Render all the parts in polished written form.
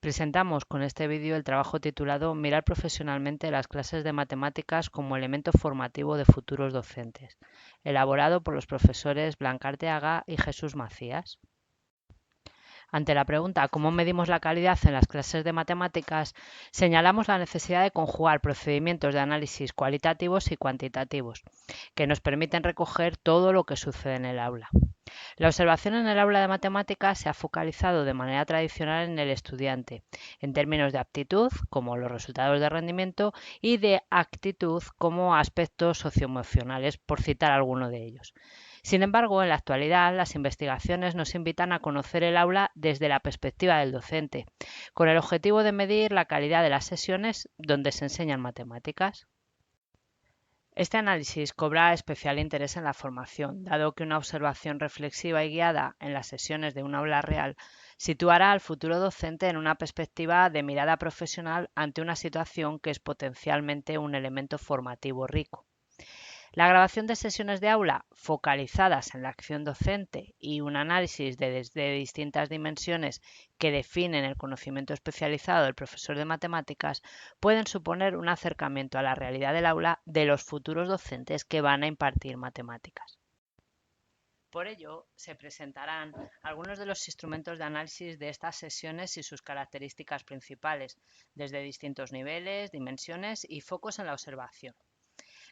Presentamos con este vídeo el trabajo titulado Mirar profesionalmente las clases de matemáticas como elemento formativo de futuros docentes, elaborado por los profesores Blanca Arteaga y Jesús Macías. Ante la pregunta ¿cómo medimos la calidad en las clases de matemáticas?, señalamos la necesidad de conjugar procedimientos de análisis cualitativos y cuantitativos, que nos permiten recoger todo lo que sucede en el aula. La observación en el aula de matemáticas se ha focalizado de manera tradicional en el estudiante, en términos de aptitud, como los resultados de rendimiento, y de actitud, como aspectos socioemocionales, por citar alguno de ellos. Sin embargo, en la actualidad, las investigaciones nos invitan a conocer el aula desde la perspectiva del docente, con el objetivo de medir la calidad de las sesiones donde se enseñan matemáticas. Este análisis cobra especial interés en la formación, dado que una observación reflexiva y guiada en las sesiones de un aula real situará al futuro docente en una perspectiva de mirada profesional ante una situación que es potencialmente un elemento formativo rico. La grabación de sesiones de aula focalizadas en la acción docente y un análisis desde distintas dimensiones que definen el conocimiento especializado del profesor de matemáticas pueden suponer un acercamiento a la realidad del aula de los futuros docentes que van a impartir matemáticas. Por ello, se presentarán algunos de los instrumentos de análisis de estas sesiones y sus características principales, desde distintos niveles, dimensiones y focos en la observación.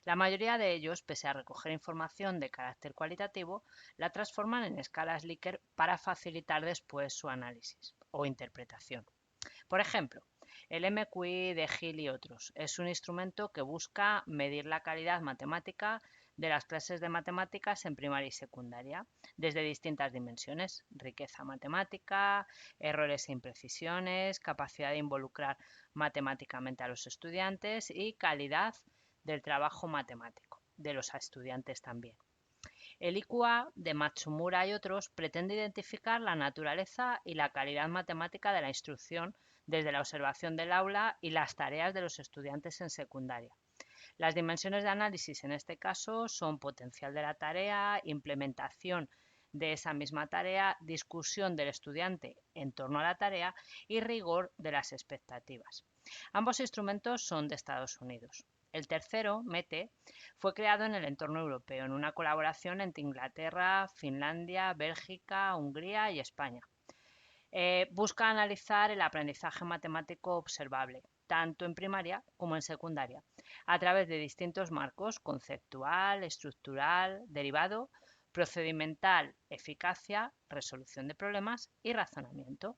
La mayoría de ellos, pese a recoger información de carácter cualitativo, la transforman en escalas Likert para facilitar después su análisis o interpretación. Por ejemplo, el MQI de Hill y otros es un instrumento que busca medir la calidad matemática de las clases de matemáticas en primaria y secundaria, desde distintas dimensiones: riqueza matemática, errores e imprecisiones, capacidad de involucrar matemáticamente a los estudiantes y calidad del trabajo matemático de los estudiantes también. El IQA de Matsumura y otros pretende identificar la naturaleza y la calidad matemática de la instrucción desde la observación del aula y las tareas de los estudiantes en secundaria. Las dimensiones de análisis en este caso son potencial de la tarea, implementación de esa misma tarea, discusión del estudiante en torno a la tarea y rigor de las expectativas. Ambos instrumentos son de Estados Unidos. El tercero, METE, fue creado en el entorno europeo en una colaboración entre Inglaterra, Finlandia, Bélgica, Hungría y España. Busca analizar el aprendizaje matemático observable, tanto en primaria como en secundaria, a través de distintos marcos: conceptual, estructural, derivado, procedimental, eficacia, resolución de problemas y razonamiento.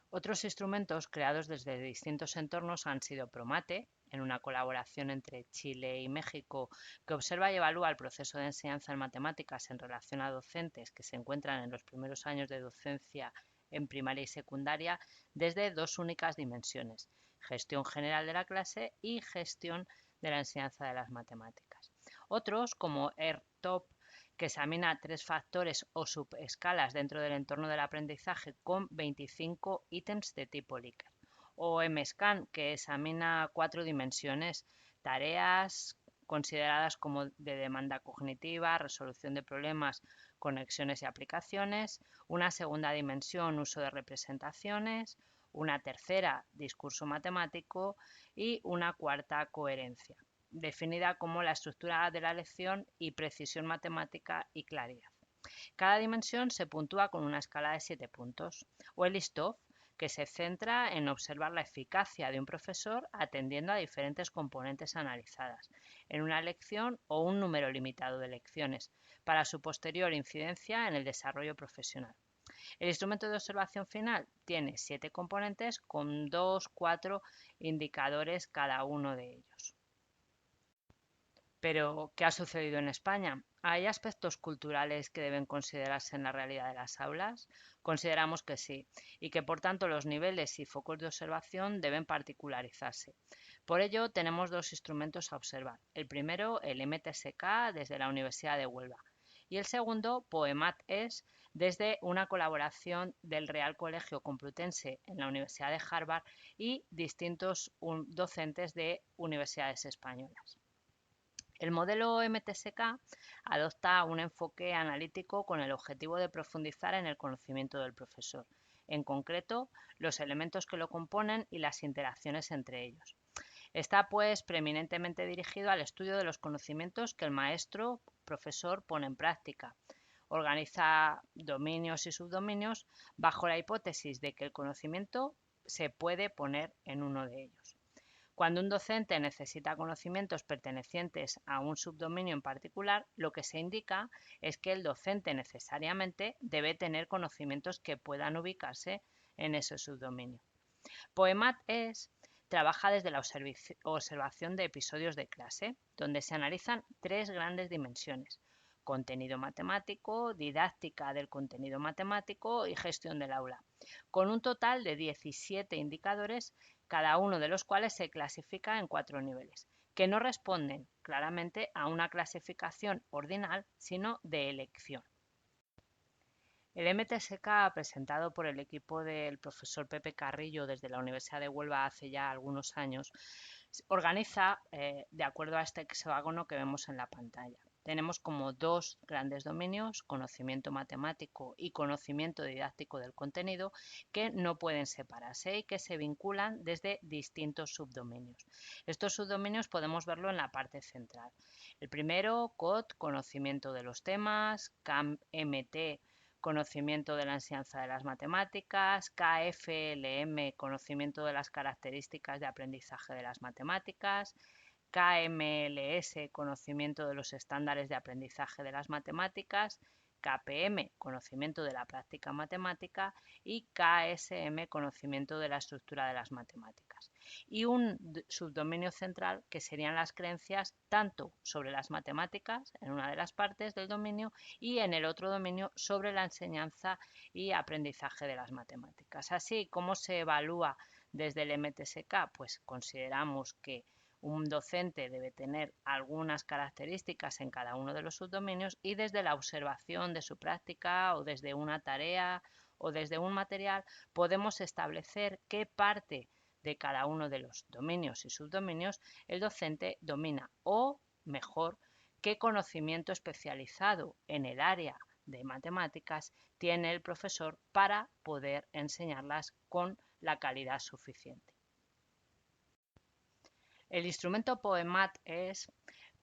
Otros instrumentos creados desde distintos entornos han sido PROMATE, en una colaboración entre Chile y México, que observa y evalúa el proceso de enseñanza en matemáticas en relación a docentes que se encuentran en los primeros años de docencia en primaria y secundaria desde dos únicas dimensiones: gestión general de la clase y gestión de la enseñanza de las matemáticas. Otros, como ERTOP, que examina tres factores o subescalas dentro del entorno del aprendizaje con 25 ítems de tipo Likert, o MSCAN, que examina cuatro dimensiones: tareas consideradas como de demanda cognitiva, resolución de problemas, conexiones y aplicaciones; una segunda dimensión, uso de representaciones; una tercera, discurso matemático; y una cuarta, coherencia, definida como la estructura de la lección y precisión matemática y claridad. Cada dimensión se puntúa con una escala de 7 puntos. O el ISTOF, que se centra en observar la eficacia de un profesor atendiendo a diferentes componentes analizadas en una lección o un número limitado de lecciones, para su posterior incidencia en el desarrollo profesional. El instrumento de observación final tiene 7 componentes con 2-4 indicadores cada uno de ellos. Pero, ¿qué ha sucedido en España? ¿Hay aspectos culturales que deben considerarse en la realidad de las aulas? Consideramos que sí, y que por tanto los niveles y focos de observación deben particularizarse. Por ello, tenemos dos instrumentos a observar. El primero, el MTSK, desde la Universidad de Huelva, y el segundo, POEMAT-ES, desde una colaboración del Real Colegio Complutense en la Universidad de Harvard y distintos docentes de universidades españolas. El modelo MTSK adopta un enfoque analítico con el objetivo de profundizar en el conocimiento del profesor. en concreto los elementos que lo componen y las interacciones entre ellos. Está pues preeminentemente dirigido al estudio de los conocimientos que el maestro, profesor, pone en práctica. Organiza dominios y subdominios bajo la hipótesis de que el conocimiento se puede poner en uno de ellos. Cuando un docente necesita conocimientos pertenecientes a un subdominio en particular, lo que se indica es que el docente necesariamente debe tener conocimientos que puedan ubicarse en ese subdominio. POEMAT trabaja desde la observación de episodios de clase, donde se analizan tres grandes dimensiones: contenido matemático, didáctica del contenido matemático y gestión del aula, con un total de 17 indicadores, cada uno de los cuales se clasifica en 4 niveles, que no responden claramente a una clasificación ordinal, sino de elección. El MTSK, presentado por el equipo del profesor Pepe Carrillo desde la Universidad de Huelva hace ya algunos años, organiza de acuerdo a este hexágono que vemos en la pantalla. Tenemos como dos grandes dominios, conocimiento matemático y conocimiento didáctico del contenido, que no pueden separarse y que se vinculan desde distintos subdominios. Estos subdominios podemos verlo en la parte central. El primero, COT, conocimiento de los temas; CAM-MT, conocimiento de la enseñanza de las matemáticas; KFLM, conocimiento de las características de aprendizaje de las matemáticas; KMLS, conocimiento de los estándares de aprendizaje de las matemáticas; KPM, conocimiento de la práctica matemática; y KSM, conocimiento de la estructura de las matemáticas. Y un subdominio central que serían las creencias tanto sobre las matemáticas en una de las partes del dominio y en el otro dominio sobre la enseñanza y aprendizaje de las matemáticas. Así, ¿cómo se evalúa desde el MTSK? Pues consideramos que un docente debe tener algunas características en cada uno de los subdominios y desde la observación de su práctica o desde una tarea o desde un material podemos establecer qué parte de cada uno de los dominios y subdominios el docente domina, o mejor, qué conocimiento especializado en el área de matemáticas tiene el profesor para poder enseñarlas con la calidad suficiente. El instrumento POEMAT es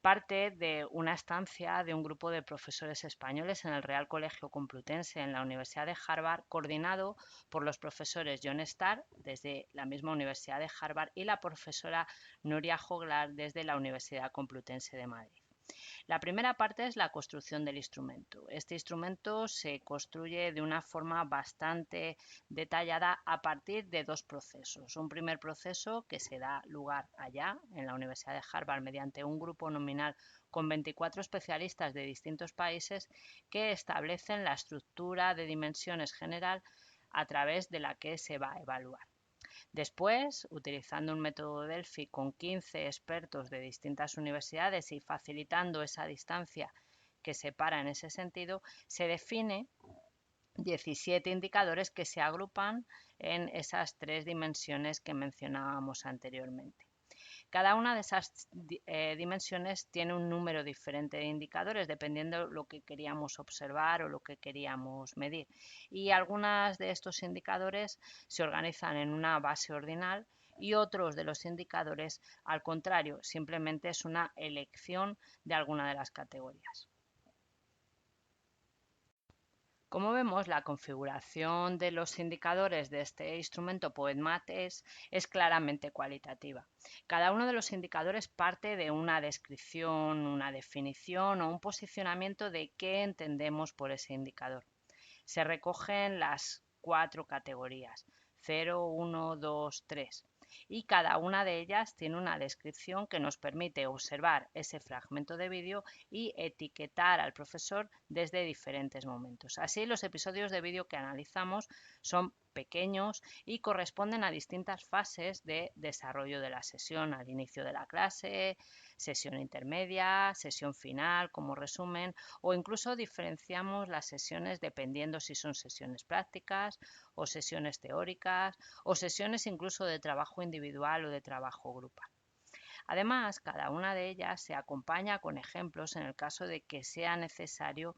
parte de una estancia de un grupo de profesores españoles en el Real Colegio Complutense en la Universidad de Harvard, coordinado por los profesores John Starr desde la misma Universidad de Harvard y la profesora Nuria Joglar desde la Universidad Complutense de Madrid. La primera parte es la construcción del instrumento. Este instrumento se construye de una forma bastante detallada a partir de dos procesos. Un primer proceso que se da lugar allá en la Universidad de Harvard mediante un grupo nominal con 24 especialistas de distintos países que establecen la estructura de dimensiones general a través de la que se va a evaluar. Después, utilizando un método Delphi con 15 expertos de distintas universidades y facilitando esa distancia que separa en ese sentido, se define 17 indicadores que se agrupan en esas tres dimensiones que mencionábamos anteriormente. Cada una de esas dimensiones tiene un número diferente de indicadores dependiendo de lo que queríamos observar o lo que queríamos medir. Y algunos de estos indicadores se organizan en una base ordinal y otros de los indicadores, al contrario, simplemente es una elección de alguna de las categorías. Como vemos, la configuración de los indicadores de este instrumento POEMAT es claramente cualitativa. Cada uno de los indicadores parte de una descripción, una definición o un posicionamiento de qué entendemos por ese indicador. Se recogen las 4 categorías: 0, 1, 2, 3. Y cada una de ellas tiene una descripción que nos permite observar ese fragmento de vídeo y etiquetar al profesor desde diferentes momentos. Así, los episodios de vídeo que analizamos son pequeños y corresponden a distintas fases de desarrollo de la sesión: al inicio de la clase, sesión intermedia, sesión final como resumen, o incluso diferenciamos las sesiones dependiendo si son sesiones prácticas o sesiones teóricas o sesiones incluso de trabajo individual o de trabajo grupal. Además, cada una de ellas se acompaña con ejemplos en el caso de que sea necesario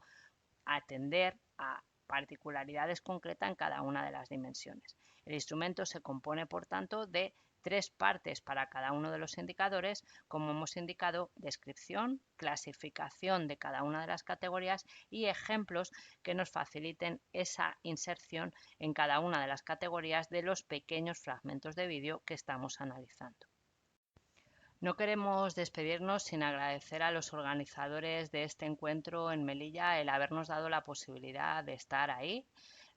atender a particularidades concretas en cada una de las dimensiones. El instrumento se compone, por tanto, de 3 partes para cada uno de los indicadores, como hemos indicado: descripción, clasificación de cada una de las categorías y ejemplos que nos faciliten esa inserción en cada una de las categorías de los pequeños fragmentos de vídeo que estamos analizando. No queremos despedirnos sin agradecer a los organizadores de este encuentro en Melilla el habernos dado la posibilidad de estar ahí,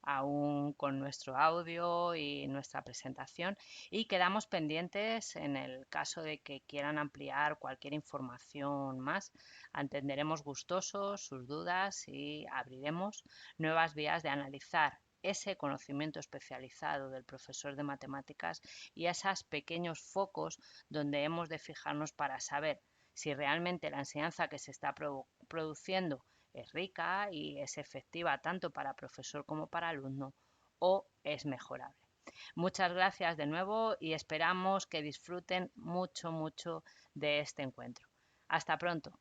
aún con nuestro audio y nuestra presentación, y quedamos pendientes en el caso de que quieran ampliar cualquier información más. Atenderemos gustosos sus dudas y abriremos nuevas vías de analizar ese conocimiento especializado del profesor de matemáticas y esos pequeños focos donde hemos de fijarnos para saber si realmente la enseñanza que se está produciendo es rica y es efectiva tanto para profesor como para alumno, o es mejorable. Muchas gracias de nuevo y esperamos que disfruten mucho de este encuentro. Hasta pronto.